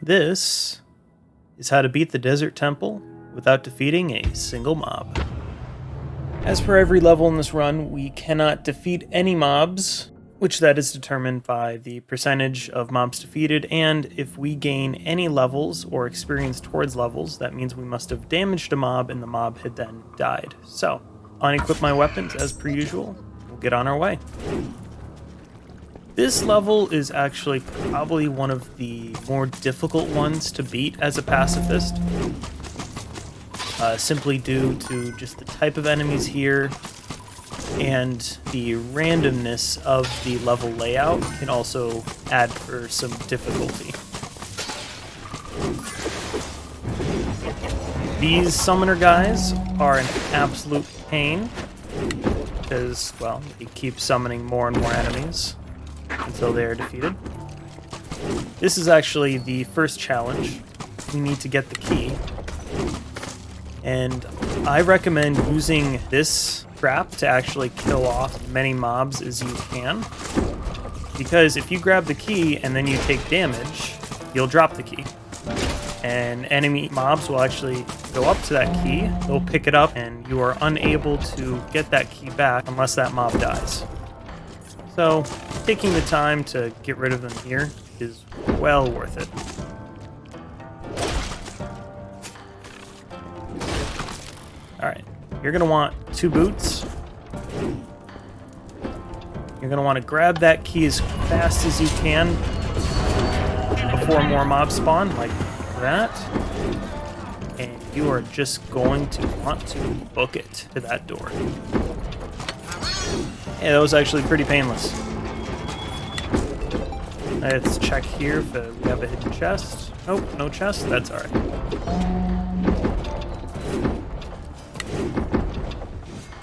This is how to beat the Desert Temple without defeating a single mob. As for every level in this run, we cannot defeat any mobs, which that is determined by the percentage of mobs defeated, and if we gain any levels or experience towards levels, that means we must have damaged a mob and the mob had then died. So, unequip my weapons as per usual, we'll get on our way. This level is actually probably one of the more difficult ones to beat as a pacifist, simply due to just the type of enemies here and the randomness of the level layout can also add for some difficulty. These summoner guys are an absolute pain because, well, they keep summoning more and more enemies until they are defeated. This is actually the first challenge. We need to get the key. And I recommend using this trap to actually kill off as many mobs as you can. Because if you grab the key and then you take damage, you'll drop the key. And enemy mobs will actually go up to that key, they'll pick it up, and you are unable to get that key back unless that mob dies. So, taking the time to get rid of them here is well worth it. Alright, you're going to want 2 boots. You're going to want to grab that key as fast as you can before more mobs spawn, like that. And you are just going to want to book it to that door. Yeah, that was actually pretty painless. Let's check here if we have a hidden chest. Nope, no chest. That's alright.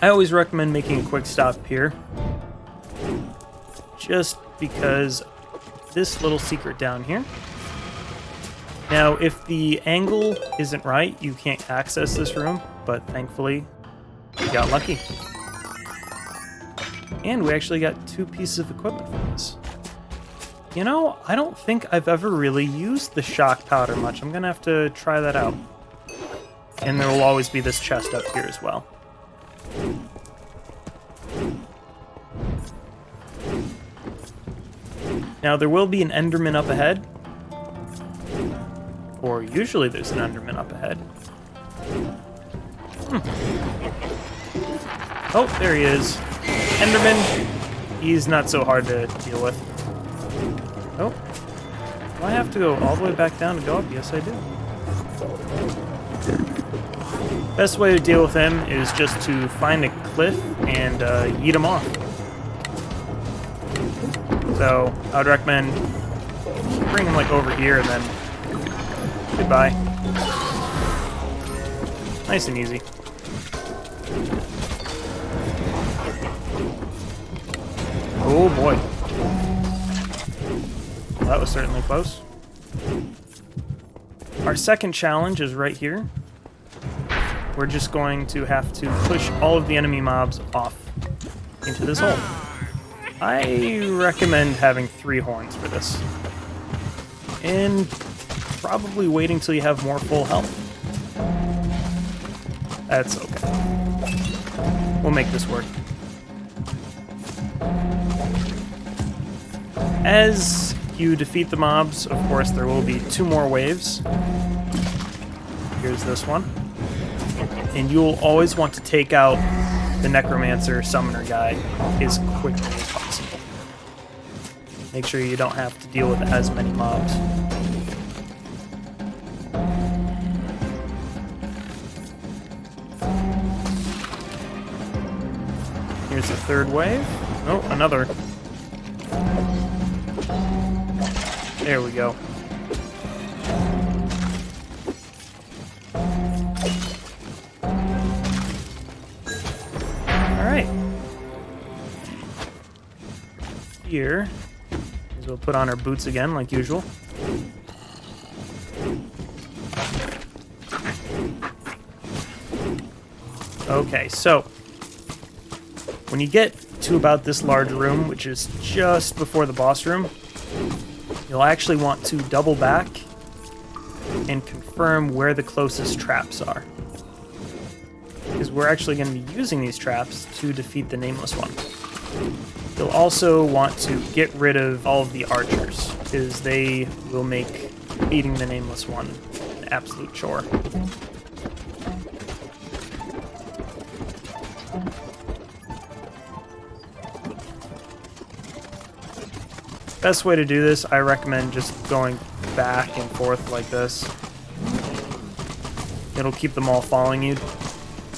I always recommend making a quick stop here, just because this little secret down here. Now, if the angle isn't right, you can't access this room, but thankfully, we got lucky. And we actually got 2 pieces of equipment from this. You know, I don't think I've ever really used the shock powder much. I'm gonna have to try that out. And there will always be this chest up here as well. Now, there will be an Enderman up ahead. Or usually there's an Enderman up ahead. Oh, there he is. Enderman. He's not so hard to deal with. Oh. Do I have to go all the way back down to go up? Yes, I do. Best way to deal with him is just to find a cliff and yeet him off. So, I would recommend bring him like over here and then goodbye. Nice and easy. Oh boy. Well, that was certainly close. Our second challenge is right here. We're just going to have to push all of the enemy mobs off into this hole. I recommend having 3 horns for this. And probably waiting till you have more full health. That's okay. We'll make this work. As you defeat the mobs, of course, there will be 2 more waves. Here's this one. And you'll always want to take out the Necromancer Summoner guy as quickly as possible. Make sure you don't have to deal with as many mobs. Here's the 3rd wave. Oh, another. There we go. Alright. Here is we'll put on our boots again, like usual. Okay, so when you get to about this large room, which is just before the boss room, you'll actually want to double back and confirm where the closest traps are. Because we're actually going to be using these traps to defeat the Nameless One. You'll also want to get rid of all of the archers, because they will make beating the Nameless One an absolute chore. Best way to do this, I recommend just going back and forth like this. It'll keep them all following you.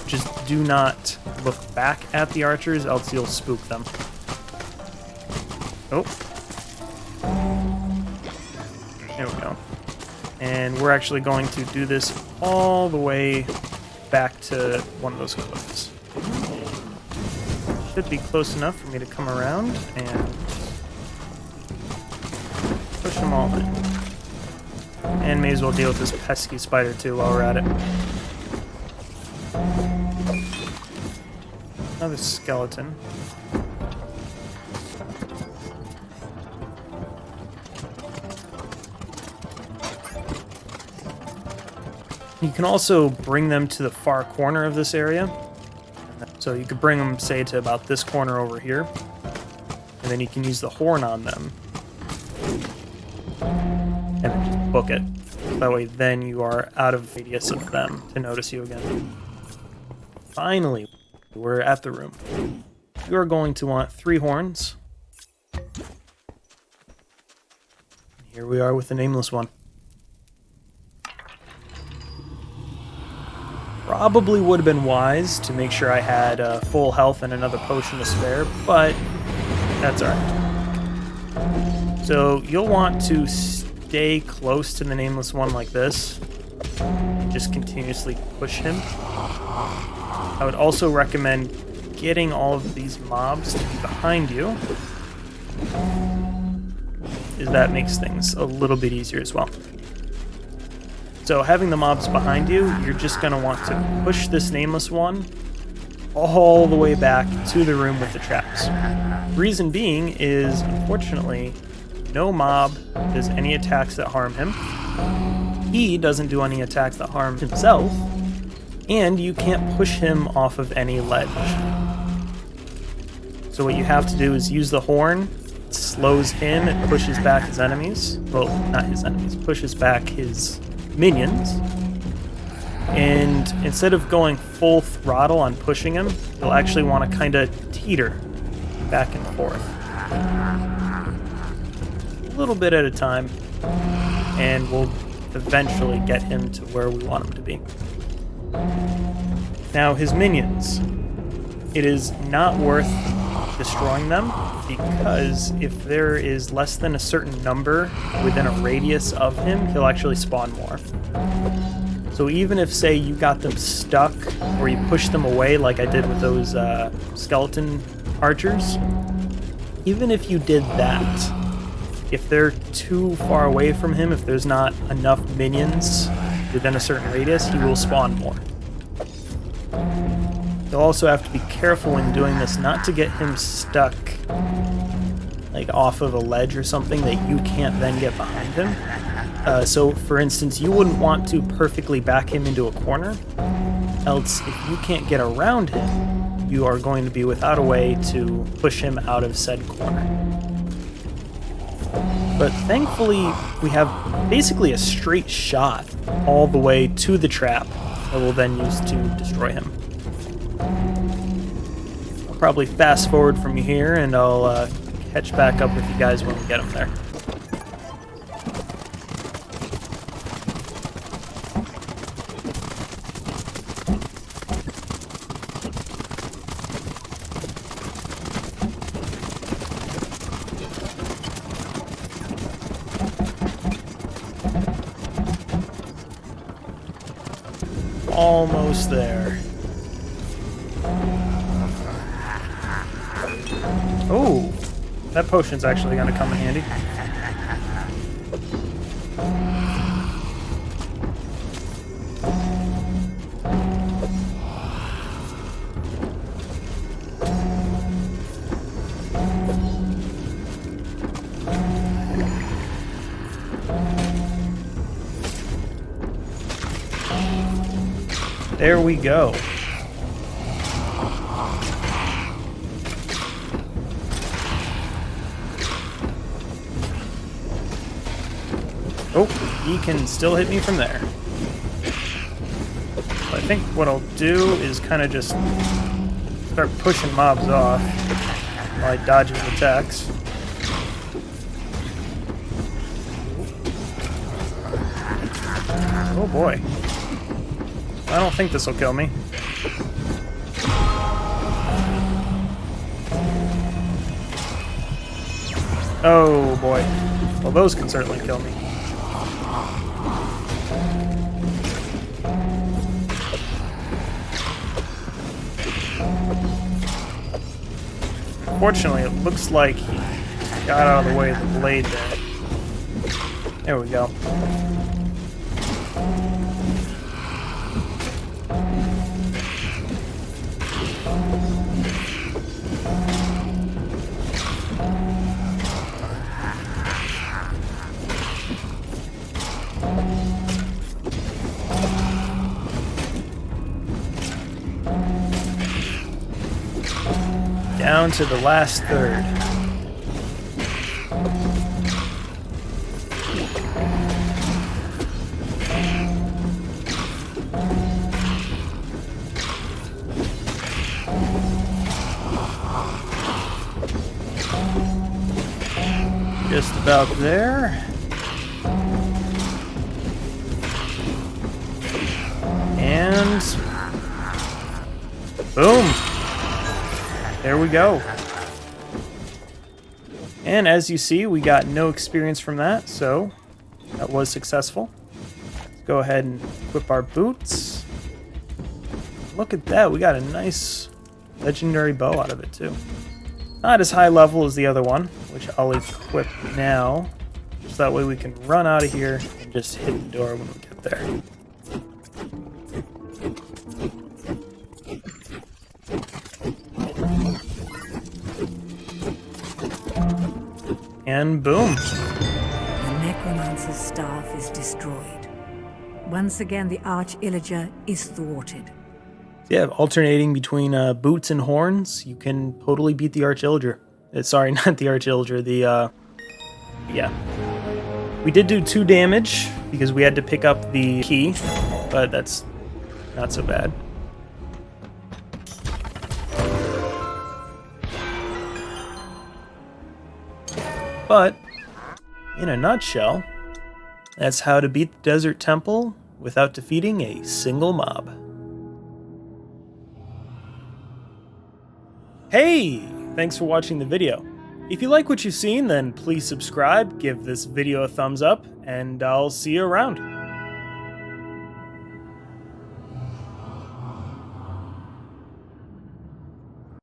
Just do not look back at the archers, else you'll spook them. Oh. There we go. And we're actually going to do this all the way back to one of those cliffs. Should be close enough for me to come around and push them all in. And may as well deal with this pesky spider too while we're at it. Another skeleton. You can also bring them to the far corner of this area. So you could bring them, say, to about this corner over here. And then you can use the horn on them. And then just book it. That way then you are out of radius of them to notice you again. Finally, we're at the room. You are going to want 3 horns. Here we are with the Nameless One. Probably would have been wise to make sure I had full health and another potion to spare, but that's alright. So you'll want to stay close to the Nameless One like this and just continuously push him. I would also recommend getting all of these mobs to be behind you, as that makes things a little bit easier as well. So having the mobs behind you, you're just going to want to push this Nameless One all the way back to the room with the traps. Reason being is, unfortunately, no mob does any attacks that harm him. He doesn't do any attacks that harm himself. And you can't push him off of any ledge. So what you have to do is use the horn, it slows him, it pushes back his enemies. Well, not his enemies, pushes back his minions. And instead of going full throttle on pushing him, you'll actually want to kind of teeter back and forth. A little bit at a time, and we'll eventually get him to where we want him to be. Now, his minions. It is not worth destroying them, because if there is less than a certain number within a radius of him, he'll actually spawn more. So even if, say, you got them stuck, or you pushed them away like I did with those skeleton archers, even if you did that, if they're too far away from him, if there's not enough minions within a certain radius, he will spawn more. You'll also have to be careful when doing this not to get him stuck like off of a ledge or something that you can't then get behind him. So for instance, you wouldn't want to perfectly back him into a corner, else if you can't get around him, you are going to be without a way to push him out of said corner. But thankfully, we have basically a straight shot all the way to the trap that we'll then use to destroy him. I'll probably fast forward from here, and I'll catch back up with you guys when we get him there. Almost there. Oh, that potion's actually going to come in handy. There we go. Oh, he can still hit me from there. I think what I'll do is kind of just start pushing mobs off while I dodge his attacks. Oh boy. I don't think this will kill me. Oh boy. Well, those can certainly kill me. Fortunately, it looks like he got out of the way of the blade there. There we go. Down to the last third. Just about there. And boom. There we go. And as you see, we got no experience from that, so that was successful. Let's go ahead and equip our boots. Look at that, we got a nice legendary bow out of it too. Not as high level as the other one, which I'll equip now, so that way we can run out of here and just hit the door when we get there. And boom. The necromancer's staff is destroyed. Once again, the arch-illager is thwarted. Yeah, alternating between boots and horns, you can totally beat the arch-illager. Sorry, not the arch-illager, the, yeah. We did do 2 damage because we had to pick up the key, but that's not so bad. But, in a nutshell, that's how to beat the Desert Temple without defeating a single mob. Hey! Thanks for watching the video. If you like what you've seen, then please subscribe, give this video a thumbs up, and I'll see you around.